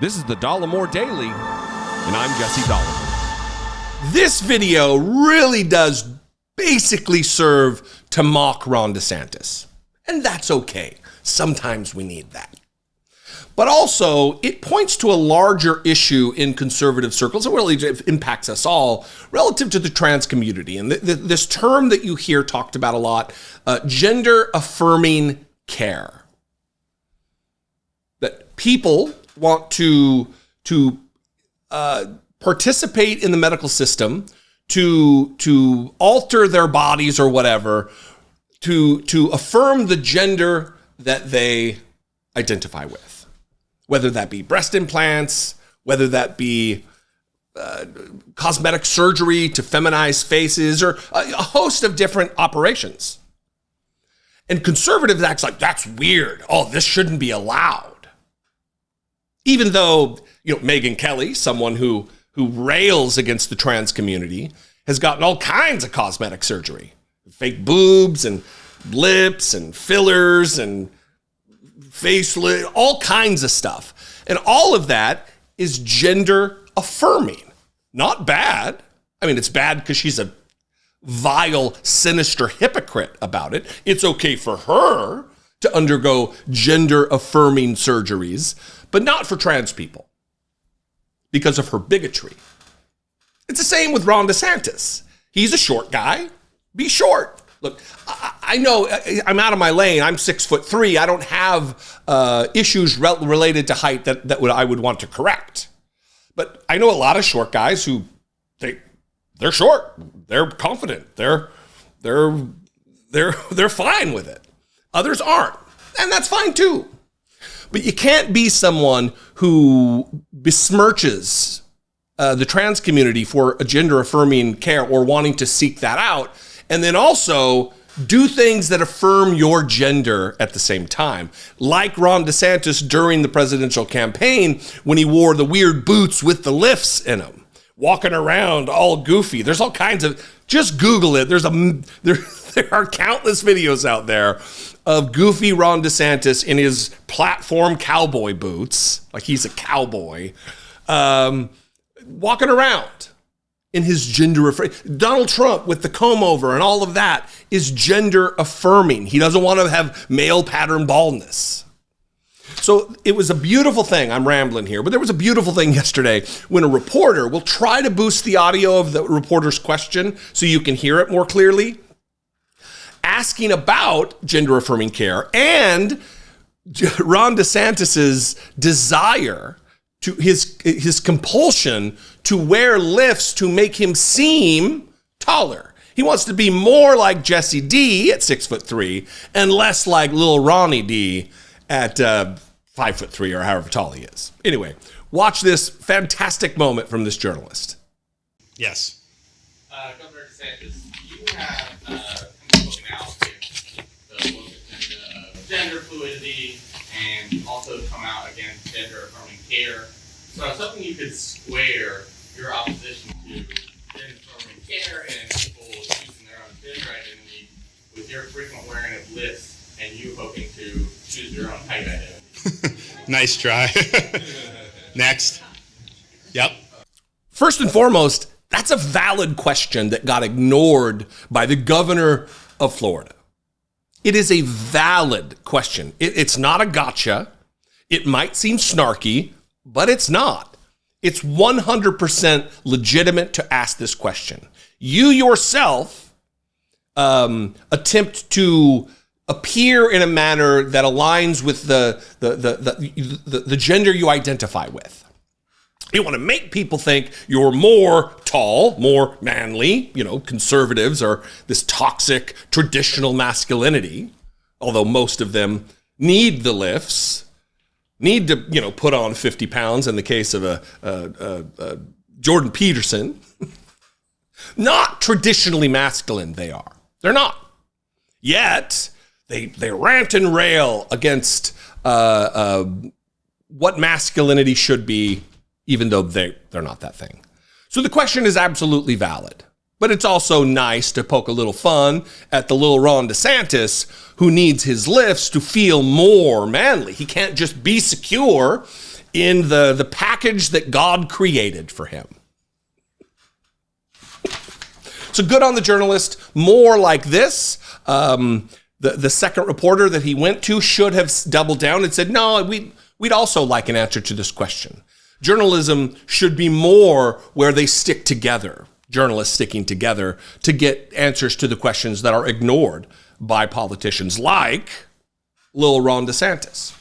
This is the Dollemore Daily, and I'm Jesse Dollemore. This video really does basically serve to mock Ron DeSantis. And that's okay. Sometimes we need that. But also, it points to a larger issue in conservative circles, and really it impacts us all, relative to the trans community. And this term that you hear talked about a lot, gender affirming care. That people want to participate in the medical system, to alter their bodies or whatever, to affirm the gender that they identify with. Whether that be breast implants, whether that be cosmetic surgery to feminize faces, or a host of different operations. And conservatives act like, that's weird. Oh, this shouldn't be allowed. Even though, Megyn Kelly, someone who rails against the trans community, has gotten all kinds of cosmetic surgery. Fake boobs and lips and fillers and facelift, all kinds of stuff. And all of that is gender affirming. Not bad. I mean, it's bad because she's a vile, sinister hypocrite about it. It's okay for her to undergo gender affirming surgeries, but not for trans people because of her bigotry. It's the same with Ron DeSantis. He's a short guy. Be short. Look, I know I'm out of my lane. I'm 6'3". I don't have issues related to height that I would want to correct. But I know a lot of short guys who they're short. They're confident. They're fine with it. Others aren't, and that's fine too. But you can't be someone who besmirches the trans community for a gender affirming care or wanting to seek that out, and then also do things that affirm your gender at the same time. Like Ron DeSantis during the presidential campaign when he wore the weird boots with the lifts in them, walking around all goofy. There's all kinds of, just Google it. There are countless videos out there of goofy Ron DeSantis in his platform cowboy boots, like he's a cowboy, walking around in his gender affirming. Donald Trump with the comb over and all of that is gender affirming. He doesn't want to have male pattern baldness. So it was a beautiful thing. I'm rambling here, but there was a beautiful thing yesterday when a reporter will try to boost the audio of the reporter's question so you can hear it more clearly, asking about gender affirming care and Ron DeSantis's desire to his compulsion to wear lifts to make him seem taller. He wants to be more like Jesse D at 6'3" and less like little Ronnie D at 5'3" or however tall he is. Anyway, watch this fantastic moment from this journalist. Yes. Governor DeSantis, you have spoken out with gender fluidity and also come out against gender affirming care. So it's something you could square your opposition to gender affirming care and people choosing their own gender identity with your frequent wearing of lifts and you hoping to choose your own type identity. Nice try. Next. Yep. First and foremost, that's a valid question that got ignored by the governor of Florida. It is a valid question. It's not a gotcha. It might seem snarky, but it's not. It's 100% legitimate to ask this question. You yourself attempt to appear in a manner that aligns with the gender you identify with. You want to make people think you're more tall, more manly. Conservatives are this toxic traditional masculinity, although most of them need the lifts, need to, put on 50 pounds in the case of a Jordan Peterson. Not traditionally masculine they are. They're not. Yet, they rant and rail against what masculinity should be, even though they're not that thing. So the question is absolutely valid. But it's also nice to poke a little fun at the little Ron DeSantis who needs his lifts to feel more manly. He can't just be secure in the package that God created for him. So good on the journalist. More like this. The second reporter that he went to should have doubled down and said, no, we'd also like an answer to this question. Journalism should be more where they stick together, journalists sticking together to get answers to the questions that are ignored by politicians like Lil Ron DeSantis.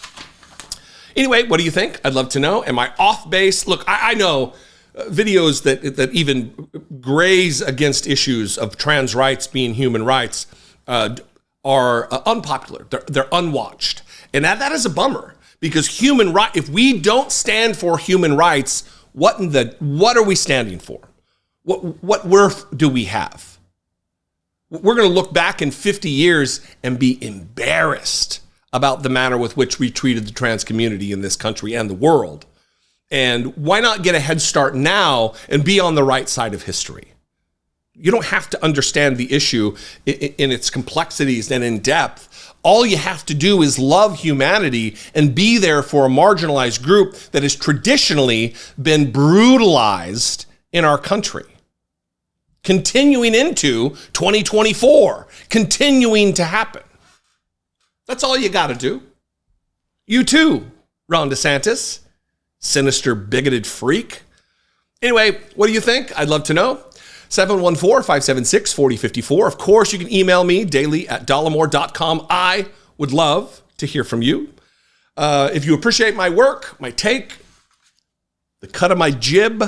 Anyway, what do you think? I'd love to know. Am I off base? Look, I know videos that even graze against issues of trans rights being human rights are unpopular. They're unwatched. And that is a bummer, because if we don't stand for human rights, what are we standing for? What worth do we have? We're going to look back in 50 years and be embarrassed about the manner with which we treated the trans community in this country and the world. And why not get a head start now and be on the right side of history? You don't have to understand the issue in its complexities and in depth. All you have to do is love humanity and be there for a marginalized group that has traditionally been brutalized in our country. Continuing into 2024, continuing to happen. That's all you got to do. You too, Ron DeSantis, sinister, bigoted freak. Anyway, what do you think? I'd love to know. 714-576-4054. Of course, you can email me daily@dollemore.com. I would love to hear from you. If you appreciate my work, my take, the cut of my jib,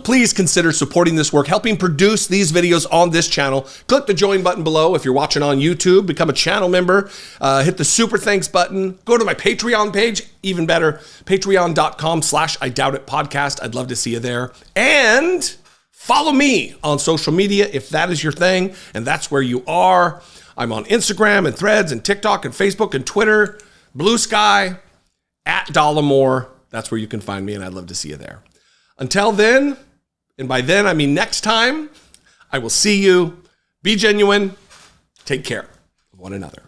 please consider supporting this work, helping produce these videos on this channel. Click the join button below if you're watching on YouTube. Become a channel member. Hit the super thanks button. Go to my Patreon page. Even better, patreon.com/IDoubtItPodcast. I'd love to see you there. And follow me on social media if that is your thing and that's where you are. I'm on Instagram and Threads and TikTok and Facebook and Twitter, Blue Sky, @Dollemore. That's where you can find me, and I'd love to see you there. Until then, and by then I mean next time, I will see you. Be genuine. Take care of one another.